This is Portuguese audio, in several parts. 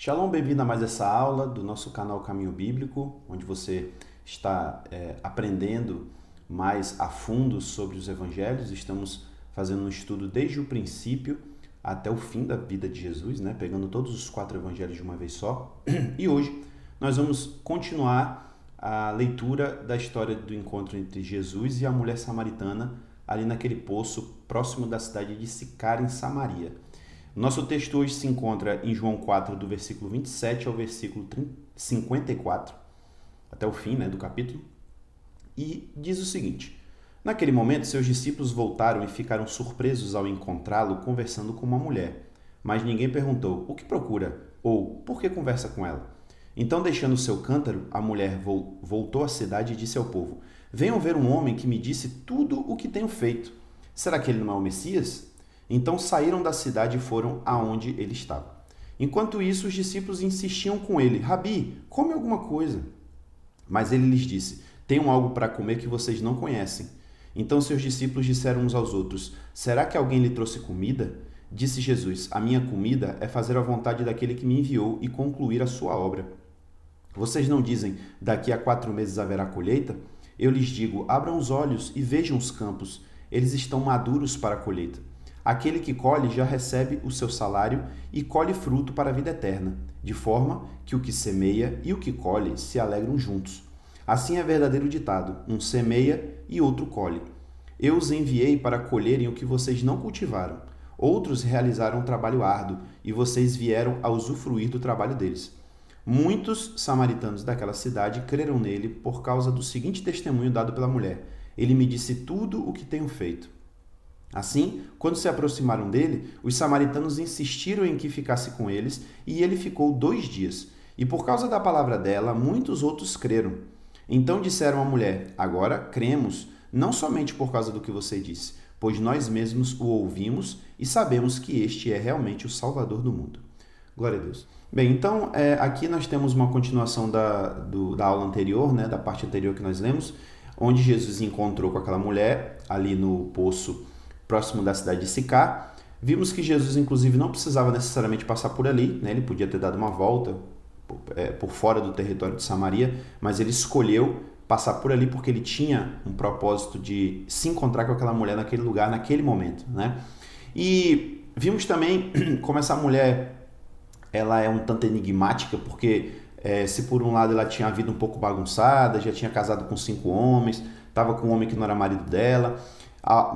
Shalom, bem-vindo a mais essa aula do nosso canal Caminho Bíblico, onde você está aprendendo mais a fundo sobre os evangelhos. Estamos fazendo um estudo desde o princípio até o fim da vida de Jesus, né? Pegando todos os 4 evangelhos de uma vez só. E hoje nós vamos continuar a leitura da história do encontro entre Jesus e a mulher samaritana ali naquele poço próximo da cidade de Sicar, em Samaria. Nosso texto hoje se encontra em João 4, do versículo 27 ao versículo 54, até o fim, do capítulo, e diz o seguinte: Naquele momento, seus discípulos voltaram e ficaram surpresos ao encontrá-lo conversando com uma mulher. Mas ninguém perguntou: o que procura? Ou por que conversa com ela? Então, deixando seu cântaro, a mulher voltou à cidade e disse ao povo: Venham ver um homem que me disse tudo o que tenho feito. Será que ele não é o Messias? Então saíram da cidade e foram aonde ele estava. Enquanto isso, os discípulos insistiam com ele: Rabi, come alguma coisa. Mas ele lhes disse: Tenho algo para comer que vocês não conhecem. Então seus discípulos disseram uns aos outros: Será que alguém lhe trouxe comida? Disse Jesus: A minha comida é fazer a vontade daquele que me enviou e concluir a sua obra. Vocês não dizem: Daqui a 4 meses haverá colheita? Eu lhes digo: Abram os olhos e vejam os campos. Eles estão maduros para a colheita. Aquele que colhe já recebe o seu salário e colhe fruto para a vida eterna, de forma que o que semeia e o que colhe se alegram juntos. Assim é verdadeiro ditado: um semeia e outro colhe. Eu os enviei para colherem o que vocês não cultivaram. Outros realizaram um trabalho árduo e vocês vieram a usufruir do trabalho deles. Muitos samaritanos daquela cidade creram nele por causa do seguinte testemunho dado pela mulher: Ele me disse tudo o que tenho feito. Assim, quando se aproximaram dele, os samaritanos insistiram em que ficasse com eles, e ele ficou 2 dias. E por causa da palavra dela, muitos outros creram. Então disseram à mulher: Agora cremos, não somente por causa do que você disse, pois nós mesmos o ouvimos e sabemos que este é realmente o Salvador do mundo. Glória a Deus. Bem, então aqui nós temos uma continuação da aula anterior, da parte anterior que nós lemos, onde Jesus encontrou com aquela mulher ali no poço próximo da cidade de Sicar. Vimos que Jesus, inclusive, não precisava necessariamente passar por ali, ele podia ter dado uma volta por fora do território de Samaria, mas ele escolheu passar por ali porque ele tinha um propósito de se encontrar com aquela mulher naquele lugar, naquele momento. E vimos também como essa mulher ela é um tanto enigmática, porque se por um lado ela tinha a vida um pouco bagunçada, já tinha casado com 5 homens, estava com um homem que não era marido dela,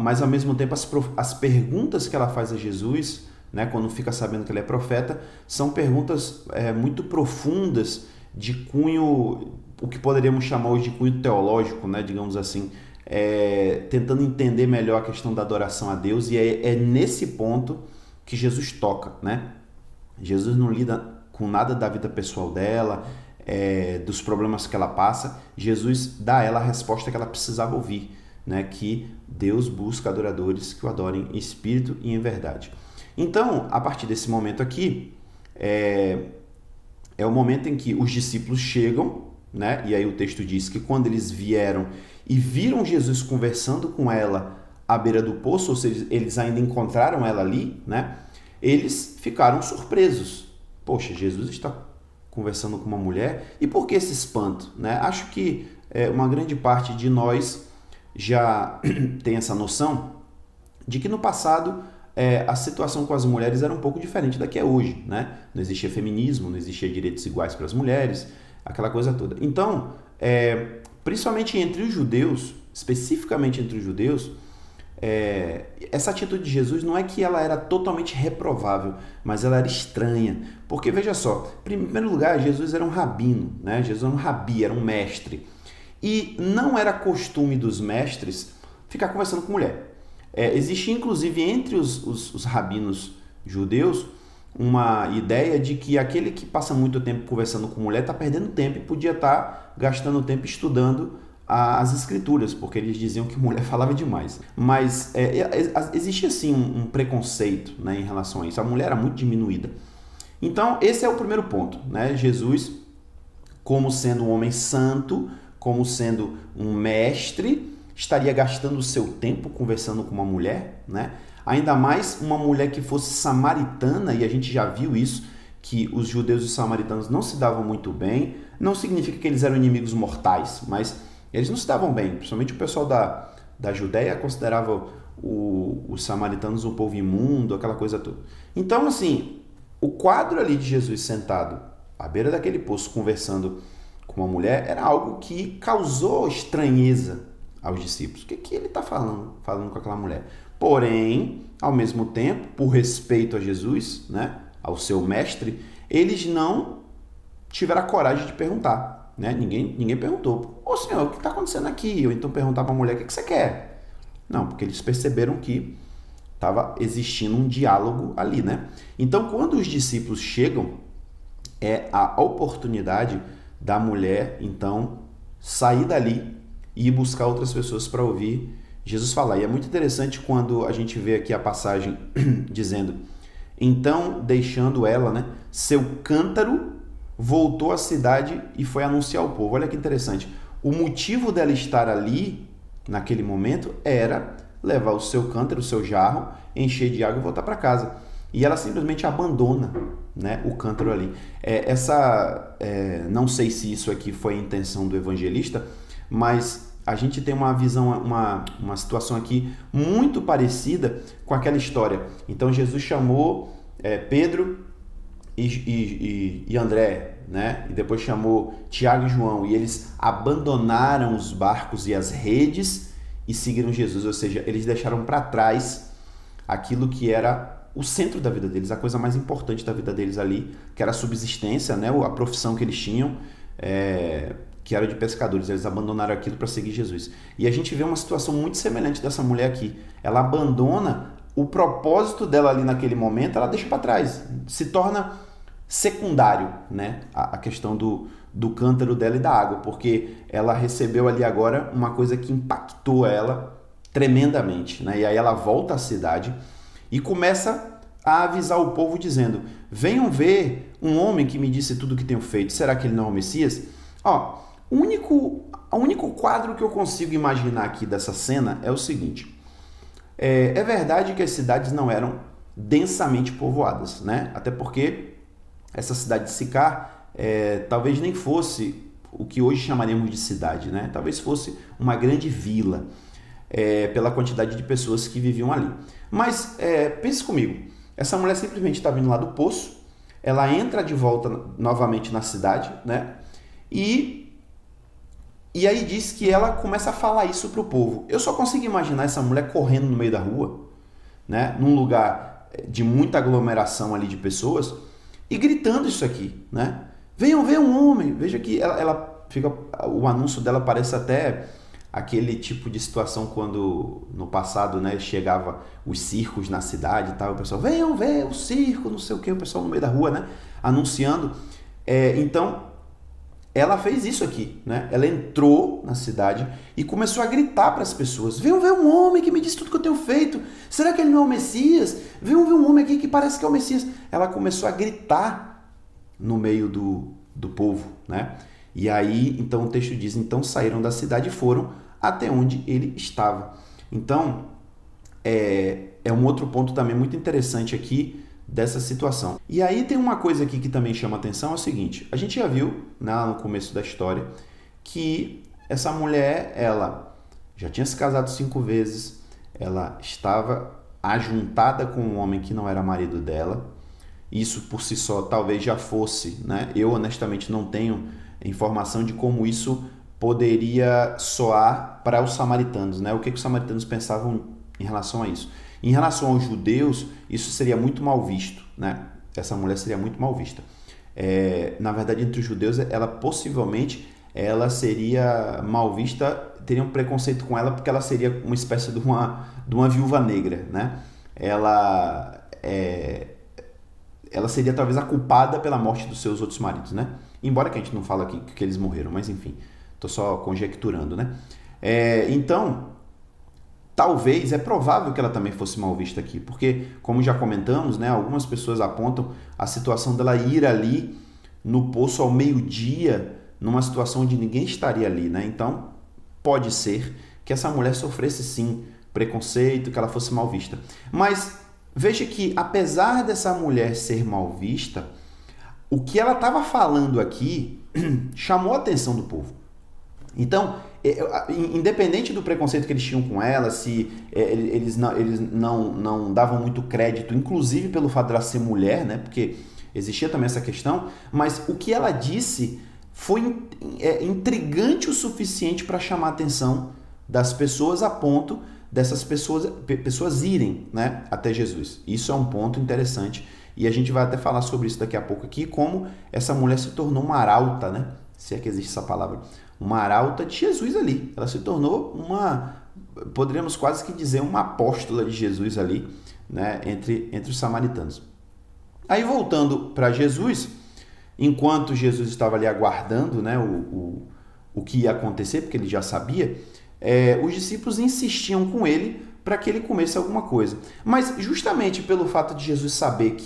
mas ao mesmo tempo as perguntas que ela faz a Jesus, quando fica sabendo que ele é profeta, são perguntas muito profundas, de cunho, o que poderíamos chamar hoje de cunho teológico, digamos assim, tentando entender melhor a questão da adoração a Deus, e é nesse ponto que Jesus toca. Jesus não lida com nada da vida pessoal dela, dos problemas que ela passa. Jesus dá a ela a resposta que ela precisava ouvir, que Deus busca adoradores que o adorem em espírito e em verdade. Então, a partir desse momento aqui, é o momento em que os discípulos chegam, e aí o texto diz que quando eles vieram e viram Jesus conversando com ela à beira do poço, ou seja, eles ainda encontraram ela ali, eles ficaram surpresos. Poxa, Jesus está conversando com uma mulher, e por que esse espanto? Acho que uma grande parte de nós já tem essa noção de que no passado a situação com as mulheres era um pouco diferente da que é hoje. Não existia feminismo, não existia direitos iguais para as mulheres, aquela coisa toda. Então, principalmente entre os judeus, especificamente entre os judeus, essa atitude de Jesus não é que ela era totalmente reprovável, mas ela era estranha. Porque, veja só, em primeiro lugar, Jesus era um rabino, Jesus era um rabi, era um mestre. E não era costume dos mestres ficar conversando com mulher. Existe, inclusive, entre os rabinos judeus, uma ideia de que aquele que passa muito tempo conversando com mulher está perdendo tempo e podia estar gastando tempo estudando as escrituras, porque eles diziam que mulher falava demais. Mas existia, sim, um preconceito em relação a isso. A mulher era muito diminuída. Então, esse é o primeiro ponto. Jesus, como sendo um homem santo, como sendo um mestre, estaria gastando o seu tempo conversando com uma mulher, Ainda mais uma mulher que fosse samaritana, e a gente já viu isso, que os judeus e os samaritanos não se davam muito bem. Não significa que eles eram inimigos mortais, mas eles não se davam bem. Principalmente o pessoal da Judéia considerava os samaritanos um povo imundo, aquela coisa toda. Então, assim, o quadro ali de Jesus sentado à beira daquele poço, conversando com uma mulher, era algo que causou estranheza aos discípulos. O que ele está falando com aquela mulher? Porém, ao mesmo tempo, por respeito a Jesus, né, ao seu mestre, eles não tiveram a coragem de perguntar. Né? Ninguém perguntou. Ô senhor, o que está acontecendo aqui? Ou então perguntar para a mulher, o que você quer? Não, porque eles perceberam que estava existindo um diálogo ali, né? Então, quando os discípulos chegam, é a oportunidade da mulher, então, sair dali e ir buscar outras pessoas para ouvir Jesus falar. E é muito interessante quando a gente vê aqui a passagem dizendo, então, deixando ela, né, seu cântaro, voltou à cidade e foi anunciar ao povo. Olha que interessante. O motivo dela estar ali, naquele momento, era levar o seu cântaro, o seu jarro, encher de água e voltar para casa. E ela simplesmente abandona, né, o cântaro ali. Não sei se isso aqui foi a intenção do evangelista, mas a gente tem uma visão, uma situação aqui muito parecida com aquela história. Então Jesus chamou Pedro e André, né? E depois chamou Tiago e João, e eles abandonaram os barcos e as redes e seguiram Jesus, ou seja, eles deixaram para trás aquilo que era o centro da vida deles, a coisa mais importante da vida deles ali, que era a subsistência, né? A profissão que eles tinham, que era de pescadores. Eles abandonaram aquilo para seguir Jesus. E a gente vê uma situação muito semelhante dessa mulher aqui. Ela abandona o propósito dela ali naquele momento, ela deixa para trás, se torna secundário, né? A questão do cântaro dela e da água, porque ela recebeu ali agora uma coisa que impactou ela tremendamente, né? E aí ela volta à cidade e começa a avisar o povo dizendo, venham ver um homem que me disse tudo o que tenho feito, será que ele não é o Messias? Ó, o único quadro que eu consigo imaginar aqui dessa cena é o seguinte, é verdade que as cidades não eram densamente povoadas, né? Até porque essa cidade de Sicar talvez nem fosse o que hoje chamaríamos de cidade, né? Talvez fosse uma grande vila, pela quantidade de pessoas que viviam ali. Mas pense comigo, essa mulher simplesmente está vindo lá do poço, ela entra de volta novamente na cidade, né? E aí diz que ela começa a falar isso para o povo. Eu só consigo imaginar essa mulher correndo no meio da rua, né? Num lugar de muita aglomeração ali de pessoas, e gritando isso aqui, né? Venham ver um homem. Veja que ela fica, o anúncio dela parece até aquele tipo de situação quando no passado, né, chegava os circos na cidade e tal, o pessoal, venham ver o circo, não sei o que, o pessoal no meio da rua, né, anunciando. Então, ela fez isso aqui, né? Ela entrou na cidade e começou a gritar para as pessoas, venham ver um homem que me disse tudo que eu tenho feito, será que ele não é o Messias? Venham ver um homem aqui que parece que é o Messias. Ela começou a gritar no meio do povo, né? E aí, então o texto diz, então saíram da cidade e foram até onde ele estava. Então, é um outro ponto também muito interessante aqui dessa situação. E aí tem uma coisa aqui que também chama atenção, é o seguinte, a gente já viu, né, no começo da história, que essa mulher, ela já tinha se casado 5 vezes, ela estava ajuntada com um homem que não era marido dela, isso por si só talvez já fosse, né? Eu honestamente não tenho informação de como isso poderia soar para os samaritanos, né? O que os samaritanos pensavam em relação a isso. Em relação aos judeus, isso seria muito mal visto, né? Essa mulher seria muito mal vista. Na verdade, entre os judeus, ela possivelmente seria mal vista, teria um preconceito com ela porque ela seria uma espécie de uma viúva negra, né? Ela seria talvez a culpada pela morte dos seus outros maridos, né? Embora que a gente não fale aqui que eles morreram, mas enfim, estou só conjecturando, né? Então, talvez, é provável que ela também fosse mal vista aqui, porque, como já comentamos, né, algumas pessoas apontam a situação dela ir ali no poço ao meio-dia, numa situação onde ninguém estaria ali, né? Então, pode ser que essa mulher sofresse sim preconceito, que ela fosse mal vista. Mas veja que, apesar dessa mulher ser mal vista, o que ela estava falando aqui chamou a atenção do povo. Então, independente do preconceito que eles tinham com ela, se eles não davam muito crédito, inclusive pelo fato de ela ser mulher, né? Porque existia também essa questão, mas o que ela disse foi intrigante o suficiente para chamar a atenção das pessoas, a ponto dessas pessoas irem, né, até Jesus. Isso é um ponto interessante e a gente vai até falar sobre isso daqui a pouco aqui, como essa mulher se tornou uma arauta, né? Se é que existe essa palavra, uma arauta de Jesus ali. Ela se tornou poderíamos quase que dizer, uma apóstola de Jesus ali, né, entre os samaritanos. Aí voltando para Jesus, enquanto Jesus estava ali aguardando, né, o que ia acontecer, porque ele já sabia, os discípulos insistiam com ele para que ele comesse alguma coisa. Mas justamente pelo fato de Jesus saber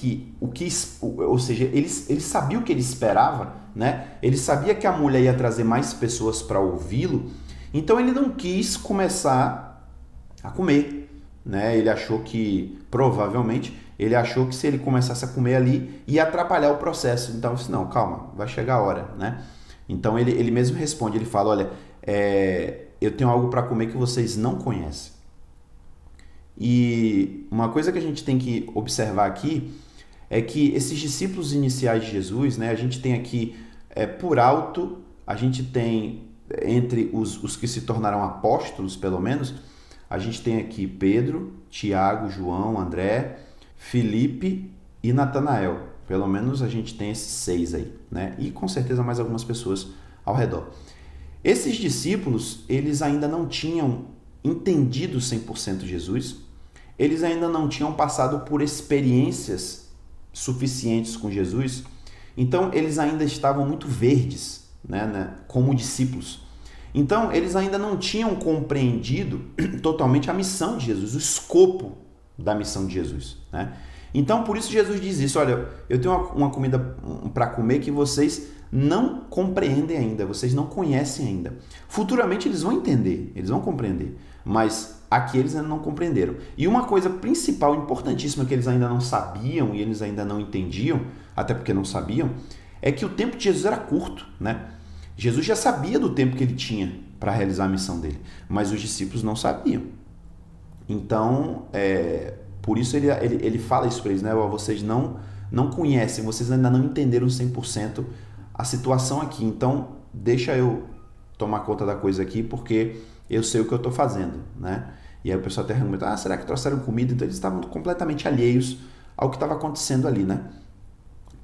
ou seja, ele sabia o que ele esperava, né? Ele sabia que a mulher ia trazer mais pessoas para ouvi-lo, então ele não quis começar a comer, né? Provavelmente, ele achou que se ele começasse a comer ali, ia atrapalhar o processo. Então ele disse, não, calma, vai chegar a hora, né? Então ele mesmo responde, ele fala, olha, eu tenho algo para comer que vocês não conhecem. E uma coisa que a gente tem que observar aqui é que esses discípulos iniciais de Jesus, né, a gente tem aqui, por alto, a gente tem, entre os que se tornaram apóstolos, pelo menos, a gente tem aqui Pedro, Tiago, João, André, Filipe e Natanael. Pelo menos a gente tem esses 6 aí, né? E com certeza mais algumas pessoas ao redor. Esses discípulos, eles ainda não tinham entendido 100% Jesus, eles ainda não tinham passado por experiências suficientes com Jesus, então eles ainda estavam muito verdes, né, como discípulos. Então eles ainda não tinham compreendido totalmente a missão de Jesus, o escopo da missão de Jesus, né? Então por isso Jesus diz isso, olha, eu tenho uma comida para comer que vocês não compreendem ainda, vocês não conhecem ainda. Futuramente eles vão entender, eles vão compreender, mas aqui eles ainda não compreenderam. E uma coisa principal, importantíssima, que eles ainda não sabiam e eles ainda não entendiam, até porque não sabiam, é que o tempo de Jesus era curto, né? Jesus já sabia do tempo que ele tinha para realizar a missão dele, mas os discípulos não sabiam. Então, por isso ele fala isso para eles, né? Vocês não conhecem, vocês ainda não entenderam 100% a situação aqui, então deixa eu tomar conta da coisa aqui, porque eu sei o que eu estou fazendo, né? E aí o pessoal até pergunta, será que trouxeram comida? Então eles estavam completamente alheios ao que estava acontecendo ali, né?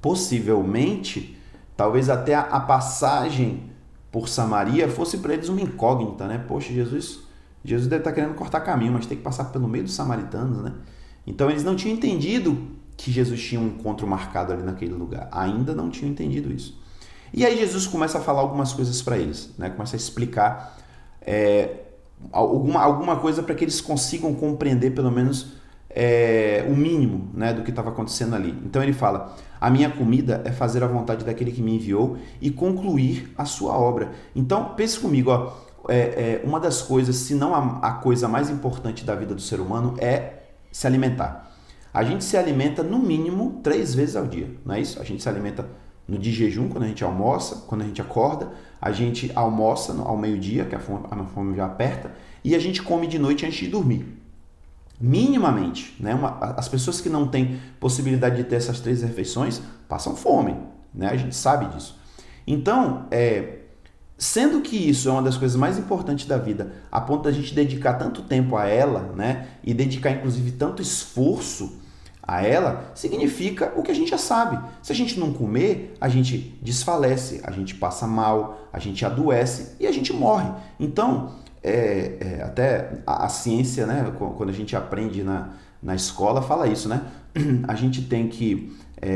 Possivelmente, talvez até a passagem por Samaria fosse para eles uma incógnita, né? Poxa, Jesus deve estar querendo cortar caminho, mas tem que passar pelo meio dos samaritanos, né? Então eles não tinham entendido que Jesus tinha um encontro marcado ali naquele lugar. Ainda não tinham entendido isso. E aí Jesus começa a falar algumas coisas para eles, né? Começa a explicar alguma coisa para que eles consigam compreender pelo menos o mínimo, né, do que estava acontecendo ali. Então ele fala, a minha comida é fazer a vontade daquele que me enviou e concluir a sua obra. Então pense comigo, uma das coisas, se não a coisa mais importante da vida do ser humano é se alimentar. A gente se alimenta no mínimo 3 vezes ao dia, não é isso? A gente se alimenta no de jejum, quando a gente almoça, quando a gente acorda, a gente almoça ao meio-dia, que a fome já aperta, e a gente come de noite antes de dormir. Minimamente, né? As pessoas que não têm possibilidade de ter essas 3 refeições passam fome, né? A gente sabe disso. Então, sendo que isso é uma das coisas mais importantes da vida, a ponto da gente dedicar tanto tempo a ela, né? E dedicar inclusive tanto esforço a ela, significa o que a gente já sabe. Se a gente não comer, a gente desfalece, a gente passa mal, a gente adoece e a gente morre. Então, até a ciência, né, quando a gente aprende na escola, fala isso, né? A gente tem que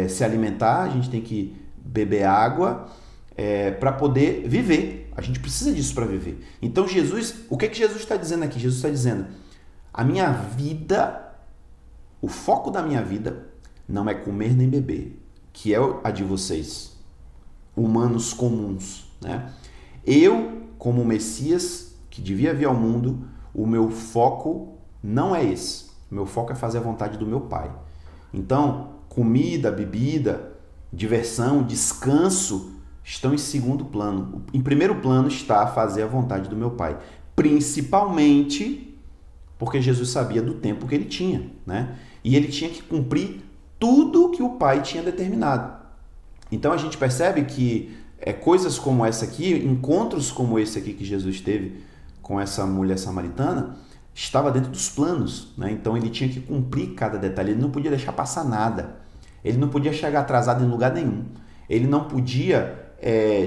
se alimentar, a gente tem que beber água para poder viver. A gente precisa disso para viver. Então, o que Jesus está dizendo aqui? Jesus está dizendo, a minha vida... O foco da minha vida não é comer nem beber, que é a de vocês, humanos comuns, né? Eu, como Messias, que devia vir ao mundo, o meu foco não é esse. O meu foco é fazer a vontade do meu Pai. Então, comida, bebida, diversão, descanso estão em segundo plano. Em primeiro plano está fazer a vontade do meu Pai, principalmente porque Jesus sabia do tempo que ele tinha, né? E ele tinha que cumprir tudo que o Pai tinha determinado. Então a gente percebe que coisas como essa aqui, encontros como esse aqui que Jesus teve com essa mulher samaritana, estava dentro dos planos, né? Então ele tinha que cumprir cada detalhe, ele não podia deixar passar nada, ele não podia chegar atrasado em lugar nenhum, ele não podia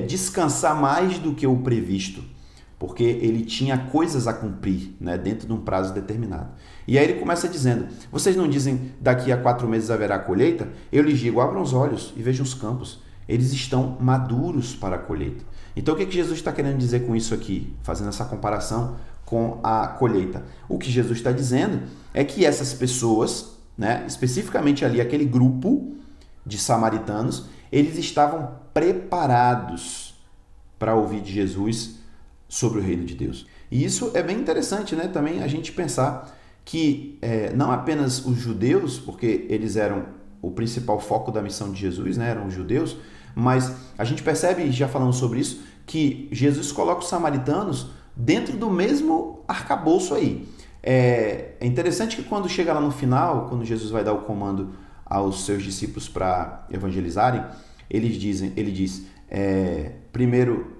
descansar mais do que o previsto, porque ele tinha coisas a cumprir, né, dentro de um prazo determinado. E aí ele começa dizendo, vocês não dizem daqui a 4 meses haverá colheita? Eu lhes digo, abram os olhos e vejam os campos, eles estão maduros para a colheita. Então o que Jesus está querendo dizer com isso aqui, fazendo essa comparação com a colheita? O que Jesus está dizendo é que essas pessoas, né, especificamente ali aquele grupo de samaritanos, eles estavam preparados para ouvir de Jesus sobre o reino de Deus. E isso é bem interessante, né? Também a gente pensar que não apenas os judeus, porque eles eram o principal foco da missão de Jesus, né? Eram os judeus, mas a gente percebe, já falando sobre isso, que Jesus coloca os samaritanos dentro do mesmo arcabouço aí. É interessante que quando chega lá no final, quando Jesus vai dar o comando aos seus discípulos para evangelizarem, ele diz, primeiro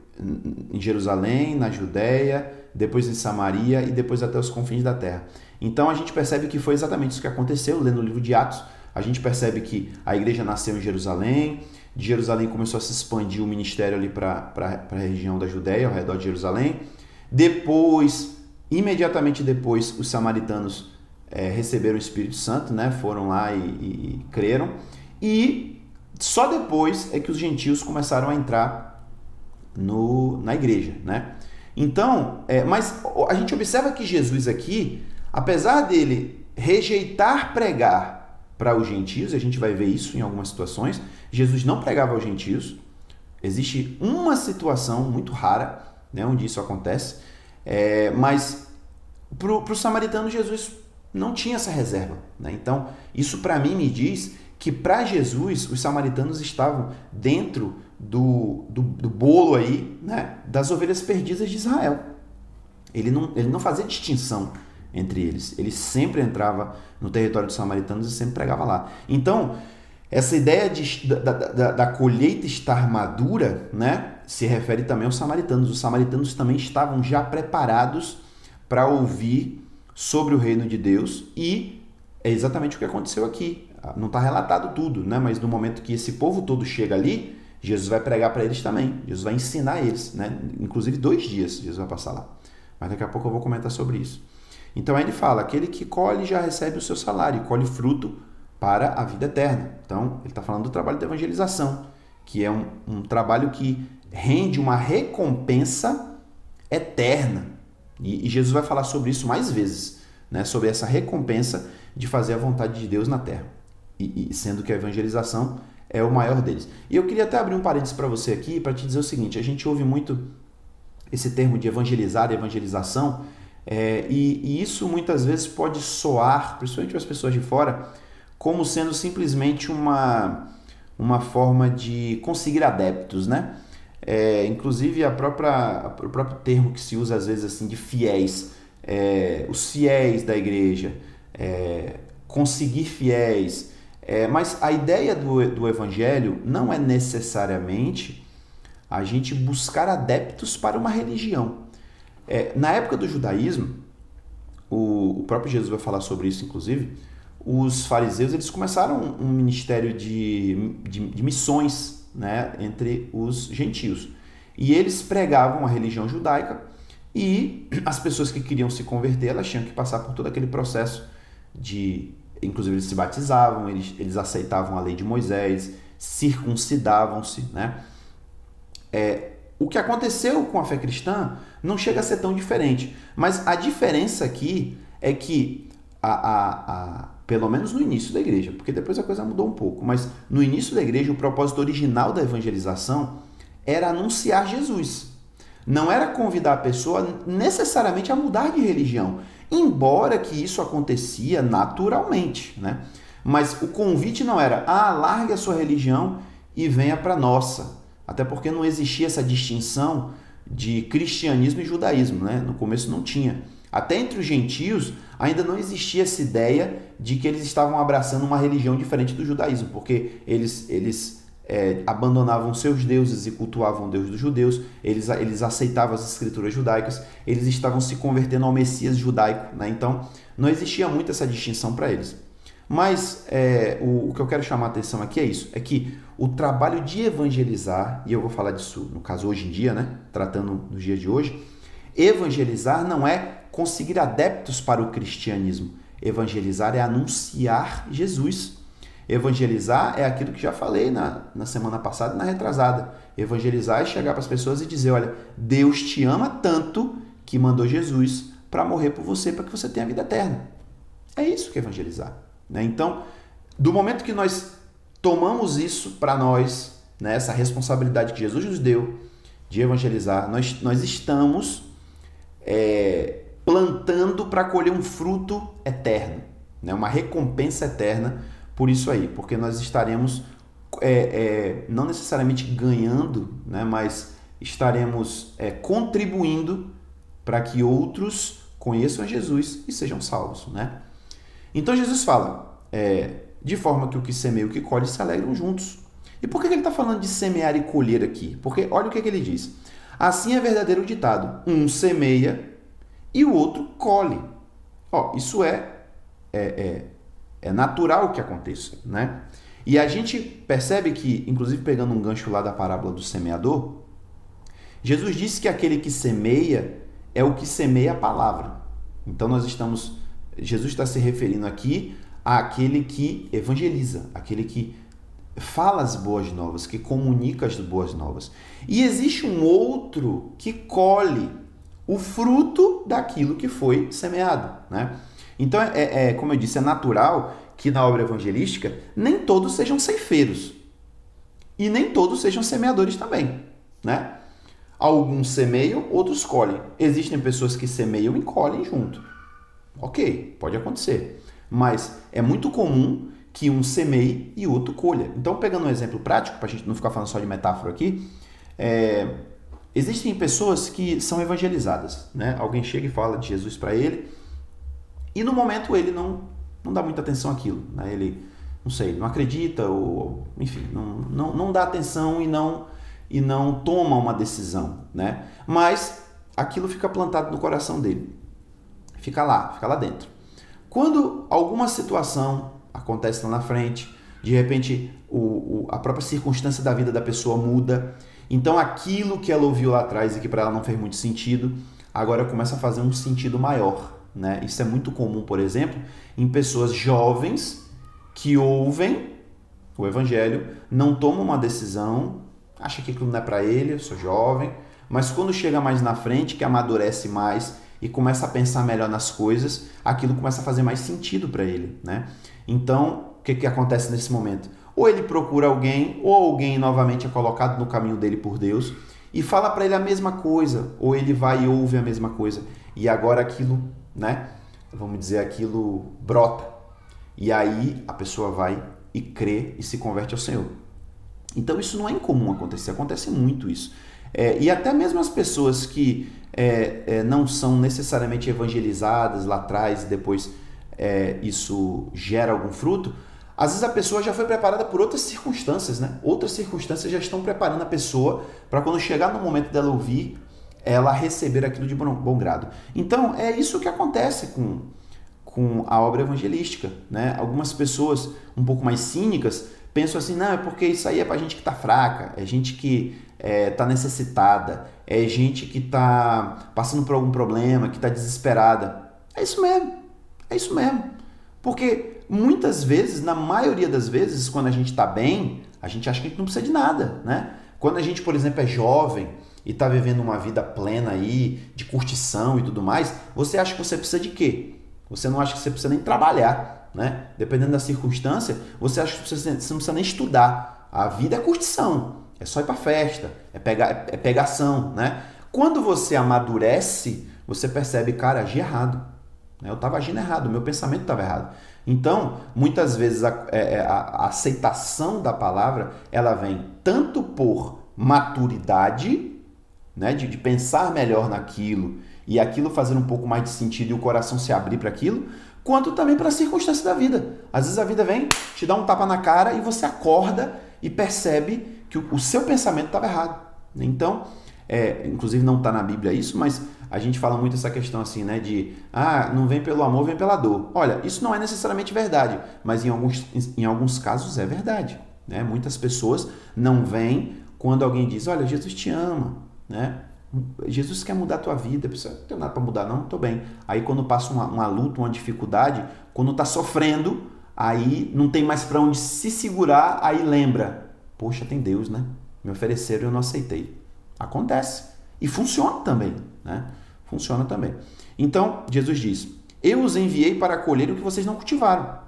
em Jerusalém, na Judéia, depois em Samaria e depois até os confins da terra. Então a gente percebe que foi exatamente isso que aconteceu, lendo o livro de Atos, a gente percebe que a igreja nasceu em Jerusalém, de Jerusalém começou a se expandir o ministério ali para a região da Judéia, ao redor de Jerusalém. Depois, imediatamente depois, os samaritanos receberam o Espírito Santo, né? Foram lá e creram. E só depois é que os gentios começaram a entrar na igreja, né? Então, mas a gente observa que Jesus aqui, apesar dele rejeitar pregar para os gentios, a gente vai ver isso em algumas situações, Jesus não pregava aos gentios. Existe uma situação muito rara, né, onde isso acontece, mas para o samaritano Jesus não tinha essa reserva, né? Então, isso para mim me diz que para Jesus os samaritanos estavam dentro do bolo aí, né, das ovelhas perdidas de Israel. Ele não fazia distinção entre eles. Ele sempre entrava no território dos samaritanos e sempre pregava lá. Então, essa ideia da colheita estar madura, né, se refere também aos samaritanos. Os samaritanos também estavam já preparados para ouvir sobre o reino de Deus, e é exatamente o que aconteceu aqui. Não está relatado tudo, né, mas no momento que esse povo todo chega ali, Jesus vai pregar para eles também. Jesus vai ensinar eles, né? Inclusive 2 dias Jesus vai passar lá. Mas daqui a pouco eu vou comentar sobre isso. Então aí ele fala, aquele que colhe já recebe o seu salário, colhe fruto para a vida eterna. Então ele está falando do trabalho de evangelização, que é um trabalho que rende uma recompensa eterna. E Jesus vai falar sobre isso mais vezes, né? Sobre essa recompensa de fazer a vontade de Deus na terra. E sendo que a evangelização é o maior deles. E eu queria até abrir um parênteses para você aqui, para te dizer o seguinte, a gente ouve muito esse termo de evangelizar, evangelização, e isso muitas vezes pode soar, principalmente para as pessoas de fora, como sendo simplesmente uma forma de conseguir adeptos, né? Inclusive o próprio termo que se usa às vezes assim de fiéis, os fiéis da igreja, conseguir fiéis, mas a ideia do evangelho não é necessariamente a gente buscar adeptos para uma religião. Na época do judaísmo, o próprio Jesus vai falar sobre isso, inclusive, os fariseus eles começaram um ministério de missões, né, entre os gentios. E eles pregavam a religião judaica e as pessoas que queriam se converter, elas tinham que passar por todo aquele processo inclusive eles se batizavam, eles aceitavam a lei de Moisés, circuncidavam-se, né? O que aconteceu com a fé cristã não chega a ser tão diferente, mas a diferença aqui é que, pelo menos no início da igreja, porque depois a coisa mudou um pouco, mas no início da igreja o propósito original da evangelização era anunciar Jesus. Não era convidar a pessoa necessariamente a mudar de religião, embora que isso acontecia naturalmente, né? Mas o convite não era, largue a sua religião e venha para a nossa. Até porque não existia essa distinção de cristianismo e judaísmo, né? No começo não tinha. Até entre os gentios ainda não existia essa ideia de que eles estavam abraçando uma religião diferente do judaísmo, porque eles abandonavam seus deuses e cultuavam o Deus dos judeus, eles aceitavam as escrituras judaicas, eles estavam se convertendo ao Messias judaico, né? Então não existia muito essa distinção para eles. Mas o que eu quero chamar a atenção aqui é isso, é que o trabalho de evangelizar, e eu vou falar disso no caso hoje em dia, né? Tratando dos dias de hoje, evangelizar não é conseguir adeptos para o cristianismo. Evangelizar é anunciar Jesus. Evangelizar é aquilo que já falei na semana passada e na retrasada. Evangelizar é chegar para as pessoas e dizer, olha, Deus te ama tanto que mandou Jesus para morrer por você, para que você tenha vida eterna. É isso que é evangelizar, né? Então, do momento que nós tomamos isso para nós, né, essa responsabilidade que Jesus nos deu de evangelizar, nós estamos plantando para colher um fruto eterno, né? Uma recompensa eterna por isso aí, porque nós estaremos não necessariamente ganhando, né? Mas estaremos contribuindo para que outros conheçam Jesus e sejam salvos, né? Então Jesus fala, de forma que o que semeia e o que colhe se alegram juntos. E por que ele está falando de semear e colher aqui? Porque olha o que ele diz. Assim é verdadeiro o ditado, um semeia e o outro colhe. Isso é natural que aconteça, né? E a gente percebe que, inclusive pegando um gancho lá da parábola do semeador, Jesus disse que aquele que semeia é o que semeia a palavra. Então Jesus está se referindo aqui àquele que evangeliza, aquele que fala as boas novas, que comunica as boas novas. E existe um outro que colhe o fruto daquilo que foi semeado, né? Então, como eu disse, é natural que na obra evangelística nem todos sejam ceifeiros e nem todos sejam semeadores também, né? Alguns semeiam, outros colhem. Existem pessoas que semeiam e colhem junto. Ok, pode acontecer. Mas é muito comum que um semeie e o outro colha. Então, pegando um exemplo prático, para a gente não ficar falando só de metáfora aqui, existem pessoas que são evangelizadas, né? Alguém chega e fala de Jesus para ele, e no momento ele não dá muita atenção àquilo, né? Ele, não sei, não acredita, ou enfim, não dá atenção e não toma uma decisão, né? Mas aquilo fica plantado no coração dele. Fica lá dentro. Quando alguma situação acontece lá na frente, de repente a própria circunstância da vida da pessoa muda, então aquilo que ela ouviu lá atrás e que para ela não fez muito sentido, agora começa a fazer um sentido maior, né? Isso é muito comum, por exemplo, em pessoas jovens que ouvem o evangelho, não tomam uma decisão, acha que aquilo não é para ele, eu sou jovem, mas quando chega mais na frente, que amadurece mais e começa a pensar melhor nas coisas, aquilo começa a fazer mais sentido para ele, né? Então, o que acontece nesse momento? Ou ele procura alguém, ou alguém novamente é colocado no caminho dele por Deus e fala para ele a mesma coisa, ou ele vai e ouve a mesma coisa, e agora aquilo, né? Vamos dizer, aquilo brota. E aí a pessoa vai e crê e se converte ao Senhor. Então isso não é incomum acontecer, acontece muito isso. E até mesmo as pessoas que não são necessariamente evangelizadas lá atrás e depois isso gera algum fruto, às vezes a pessoa já foi preparada por outras circunstâncias, né? Outras circunstâncias já estão preparando a pessoa para quando chegar no momento dela ouvir, ela receber aquilo de bom grado. Então é isso que acontece com a obra evangelística, né? Algumas pessoas um pouco mais cínicas pensam assim, não, é porque isso aí é para gente que está fraca, é gente que está necessitada, é gente que está passando por algum problema, que está desesperada. É isso mesmo. Porque muitas vezes, na maioria das vezes, quando a gente está bem, a gente acha que a gente não precisa de nada, né? Quando a gente, por exemplo, é jovem e está vivendo uma vida plena aí, de curtição e tudo mais, você acha que você precisa de quê? Você não acha que você precisa nem trabalhar, né? Dependendo da circunstância, você acha que você não precisa nem estudar. A vida é curtição, é só ir para festa, é pegação, né? Quando você amadurece, você percebe, cara, agi errado. Eu estava agindo errado, meu pensamento estava errado. Então, muitas vezes a aceitação da palavra, ela vem tanto por maturidade, né, de pensar melhor naquilo e aquilo fazer um pouco mais de sentido e o coração se abrir para aquilo, quanto também para a circunstância da vida. Às vezes a vida vem, te dá um tapa na cara e você acorda e percebe que o seu pensamento estava errado. Então, inclusive não está na Bíblia isso, mas a gente fala muito essa questão assim, né, de não vem pelo amor, vem pela dor. Olha, isso não é necessariamente verdade, mas em alguns casos é verdade. Né? Muitas pessoas não vêm quando alguém diz, olha, Jesus te ama, né? Jesus quer mudar a tua vida, não tem nada para mudar não, estou bem. Aí quando passa uma luta, uma dificuldade, quando está sofrendo, aí não tem mais para onde se segurar, aí lembra, poxa, tem Deus, né? Me ofereceram e eu não aceitei. Acontece. E funciona também, né? Funciona também. Então, Jesus diz, eu os enviei para colher o que vocês não cultivaram.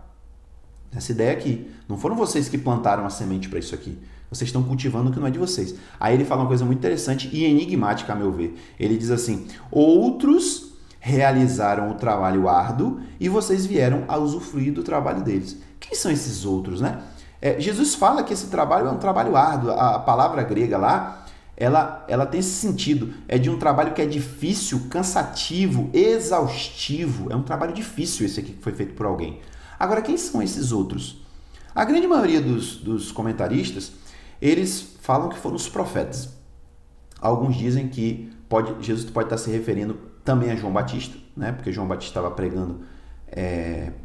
Essa ideia aqui, não foram vocês que plantaram a semente para isso aqui. Vocês estão cultivando o que não é de vocês. Aí ele fala uma coisa muito interessante e enigmática, a meu ver. Ele diz assim, outros realizaram o trabalho árduo e vocês vieram a usufruir do trabalho deles. Quem são esses outros, né? Jesus fala que esse trabalho é um trabalho árduo. A palavra grega lá, ela tem esse sentido. É de um trabalho que é difícil, cansativo, exaustivo. É um trabalho difícil esse aqui que foi feito por alguém. Agora, quem são esses outros? A grande maioria dos comentaristas, eles falam que foram os profetas. Alguns dizem que Jesus pode estar se referindo também a João Batista, né? Porque João Batista estava pregando,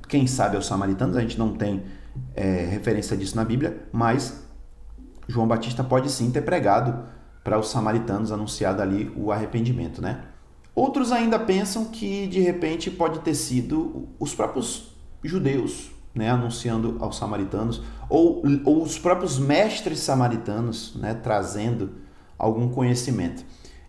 quem sabe, aos samaritanos. A gente não tem referência disso na Bíblia, mas João Batista pode sim ter pregado para os samaritanos, anunciado ali o arrependimento, né? Outros ainda pensam que, de repente, pode ter sido os próprios judeus, né, anunciando aos samaritanos, ou os próprios mestres samaritanos, né, trazendo algum conhecimento.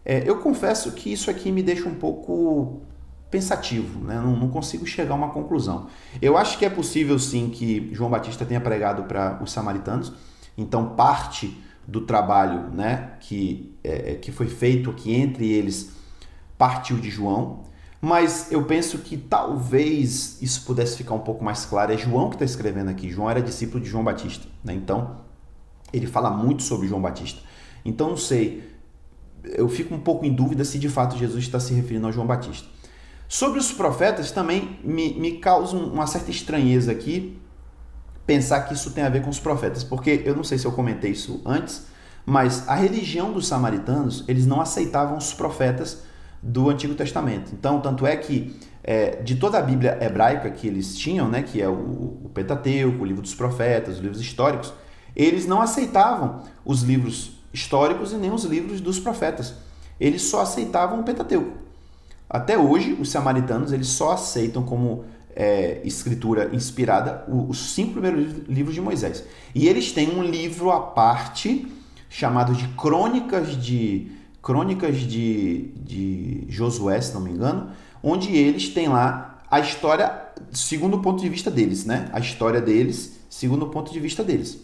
Eu confesso que isso aqui me deixa um pouco pensativo, né? Não consigo chegar a uma conclusão. Eu acho que é possível sim que João Batista tenha pregado para os samaritanos, então parte do trabalho, né, que foi feito aqui entre eles partiu de João, mas eu penso que talvez isso pudesse ficar um pouco mais claro. É João que está escrevendo aqui. João era discípulo de João Batista, né? Então, ele fala muito sobre João Batista. Então, não sei, eu fico um pouco em dúvida se de fato Jesus está se referindo a João Batista. Sobre os profetas, também me causa uma certa estranheza aqui pensar que isso tem a ver com os profetas, porque eu não sei se eu comentei isso antes, mas a religião dos samaritanos, eles não aceitavam os profetas do Antigo Testamento. Então, tanto é que de toda a Bíblia hebraica que eles tinham, né, que é o Pentateuco, o livro dos profetas, os livros históricos, eles não aceitavam os livros históricos e nem os livros dos profetas. Eles só aceitavam o Pentateuco. Até hoje, os samaritanos, eles só aceitam como escritura inspirada os 5 primeiros livros de Moisés. E eles têm um livro à parte chamado de Crônicas de Josué, se não me engano, onde eles têm lá a história segundo o ponto de vista deles, né? A história deles segundo o ponto de vista deles.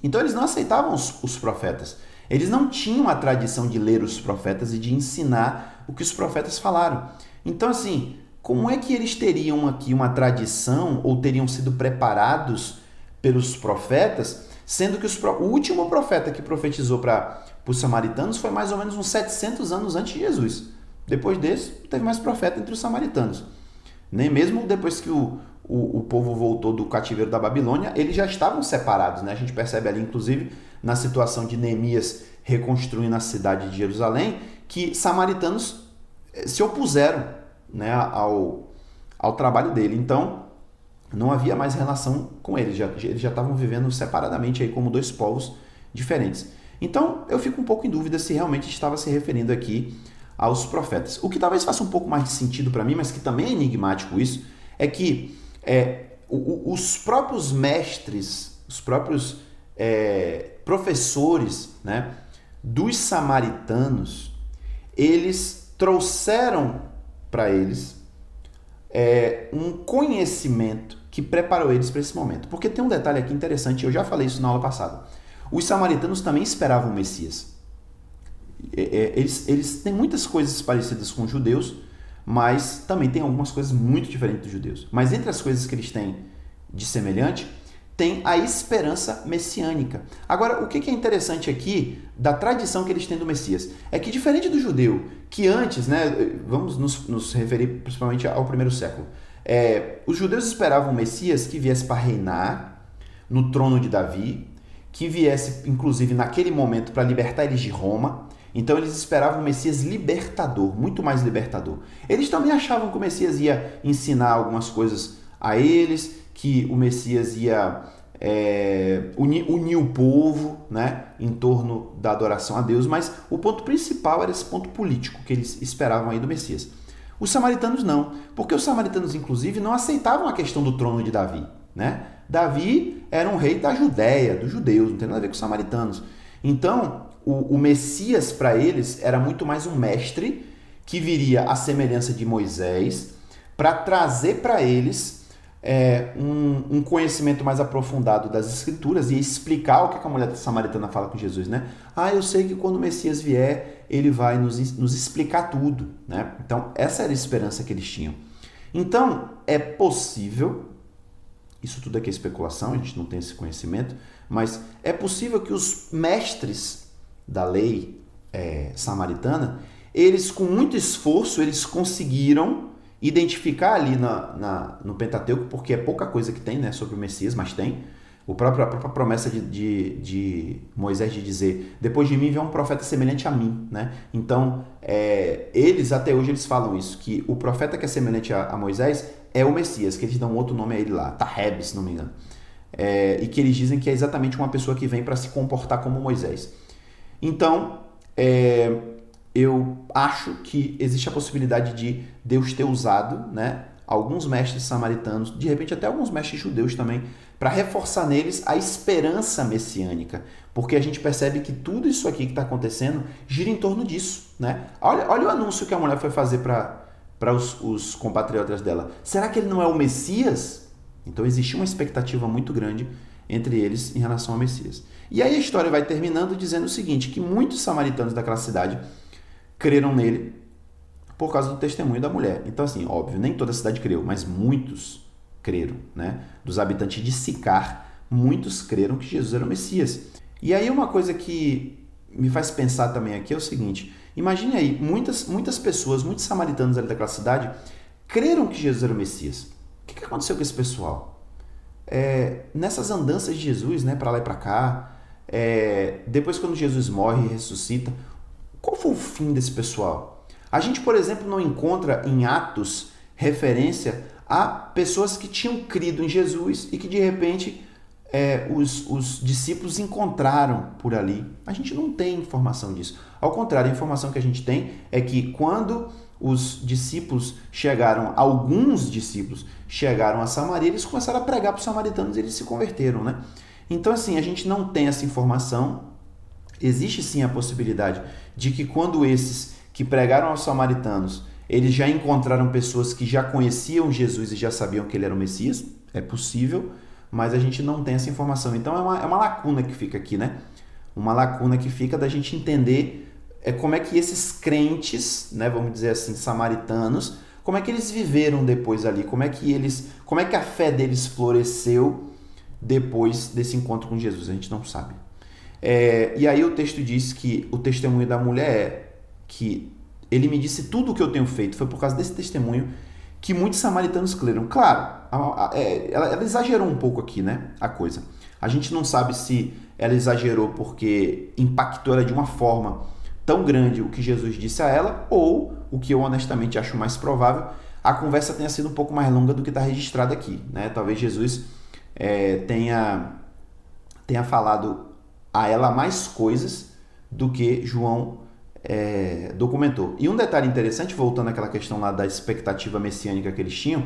Então eles não aceitavam os profetas. Eles não tinham a tradição de ler os profetas e de ensinar o que os profetas falaram. Então, assim, como é que eles teriam aqui uma tradição ou teriam sido preparados pelos profetas, sendo que o último profeta que profetizou para os samaritanos foi mais ou menos uns 700 anos antes de Jesus. Depois desse, não teve mais profeta entre os samaritanos. Nem mesmo depois que o povo voltou do cativeiro da Babilônia, eles já estavam separados, né? A gente percebe ali, inclusive, na situação de Neemias reconstruindo a cidade de Jerusalém, que samaritanos se opuseram, né, ao trabalho dele. Então, não havia mais relação com eles já estavam vivendo separadamente aí como 2 povos diferentes. Então, eu fico um pouco em dúvida se realmente estava se referindo aqui aos profetas. O que talvez faça um pouco mais de sentido para mim, mas que também é enigmático isso, é que os próprios mestres, os próprios professores, né, dos samaritanos, eles trouxeram para eles um conhecimento que preparou eles para esse momento. Porque tem um detalhe aqui interessante, eu já falei isso na aula passada. Os samaritanos também esperavam o Messias. Eles têm muitas coisas parecidas com os judeus, mas também tem algumas coisas muito diferentes dos judeus. Mas entre as coisas que eles têm de semelhante, tem a esperança messiânica. Agora, o que é interessante aqui da tradição que eles têm do Messias? É que diferente do judeu, que antes, né, vamos nos referir principalmente ao primeiro século, os judeus esperavam um Messias que viesse para reinar no trono de Davi, que viesse, inclusive, naquele momento para libertar eles de Roma. Então eles esperavam um Messias libertador, muito mais libertador. Eles também achavam que o Messias ia ensinar algumas coisas a eles, que o Messias ia unir o povo, né, em torno da adoração a Deus, mas o ponto principal era esse ponto político que eles esperavam aí do Messias. Os samaritanos não, porque os samaritanos, inclusive, não aceitavam a questão do trono de Davi, né? Davi era um rei da Judéia, dos judeus, não tem nada a ver com os samaritanos. Então, o Messias para eles era muito mais um mestre que viria à semelhança de Moisés para trazer para eles um conhecimento mais aprofundado das Escrituras e explicar o que a mulher samaritana fala com Jesus, né? Eu sei que quando o Messias vier, ele vai nos explicar tudo, né? Então, essa era a esperança que eles tinham. Então, é possível, isso tudo aqui é especulação, a gente não tem esse conhecimento, mas é possível que os mestres da lei samaritana, eles com muito esforço, eles conseguiram identificar ali no Pentateuco, porque é pouca coisa que tem, né, sobre o Messias, mas tem. A própria promessa de Moisés de dizer, depois de mim vem um profeta semelhante a mim, né? Então, eles até hoje eles falam isso, que o profeta que é semelhante a Moisés é o Messias, que eles dão outro nome a ele lá, Taheb, se não me engano. E que eles dizem que é exatamente uma pessoa que vem para se comportar como Moisés. Então, eu acho que existe a possibilidade de Deus ter usado, né, alguns mestres samaritanos, de repente até alguns mestres judeus também, para reforçar neles a esperança messiânica, porque a gente percebe que tudo isso aqui que está acontecendo gira em torno disso, né? Olha o anúncio que a mulher foi fazer para os compatriotas dela. Será que ele não é o Messias? Então existia uma expectativa muito grande entre eles em relação ao Messias. E aí a história vai terminando dizendo o seguinte, que muitos samaritanos daquela cidade creram nele por causa do testemunho da mulher. Então, assim, óbvio, nem toda a cidade creu, mas muitos creram, né? Dos habitantes de Sicar, muitos creram que Jesus era o Messias. E aí uma coisa que me faz pensar também aqui é o seguinte, imagine aí, muitas pessoas, muitos samaritanos ali daquela cidade, creram que Jesus era o Messias. O que aconteceu com esse pessoal? Nessas andanças de Jesus, né, para lá e para cá, depois quando Jesus morre e ressuscita, qual foi o fim desse pessoal? A gente, por exemplo, não encontra em Atos referência a pessoas que tinham crido em Jesus e que, de repente, os discípulos encontraram por ali. A gente não tem informação disso. Ao contrário, a informação que a gente tem é que quando os discípulos chegaram, alguns discípulos chegaram a Samaria, eles começaram a pregar para os samaritanos e eles se converteram, né? Então, assim, a gente não tem essa informação. Existe sim a possibilidade de que quando esses que pregaram aos samaritanos, eles já encontraram pessoas que já conheciam Jesus e já sabiam que ele era o Messias, é possível, mas a gente não tem essa informação. Então é uma lacuna que fica aqui, né? Uma lacuna que fica da gente entender como é que esses crentes, né, vamos dizer assim, samaritanos, como é que eles viveram depois ali, como é que a fé deles floresceu depois desse encontro com Jesus, a gente não sabe. E aí o texto diz que o testemunho da mulher é que ele me disse tudo o que eu tenho feito. Foi por causa desse testemunho que muitos samaritanos creram. Claro, ela exagerou um pouco aqui, né, a coisa. A gente não sabe se ela exagerou porque impactou ela de uma forma tão grande o que Jesus disse a ela, ou, o que eu honestamente acho mais provável, a conversa tenha sido um pouco mais longa do que está registrado aqui, né? Talvez Jesus tenha falado a ela mais coisas do que João documentou. E um detalhe interessante, voltando àquela questão lá da expectativa messiânica que eles tinham,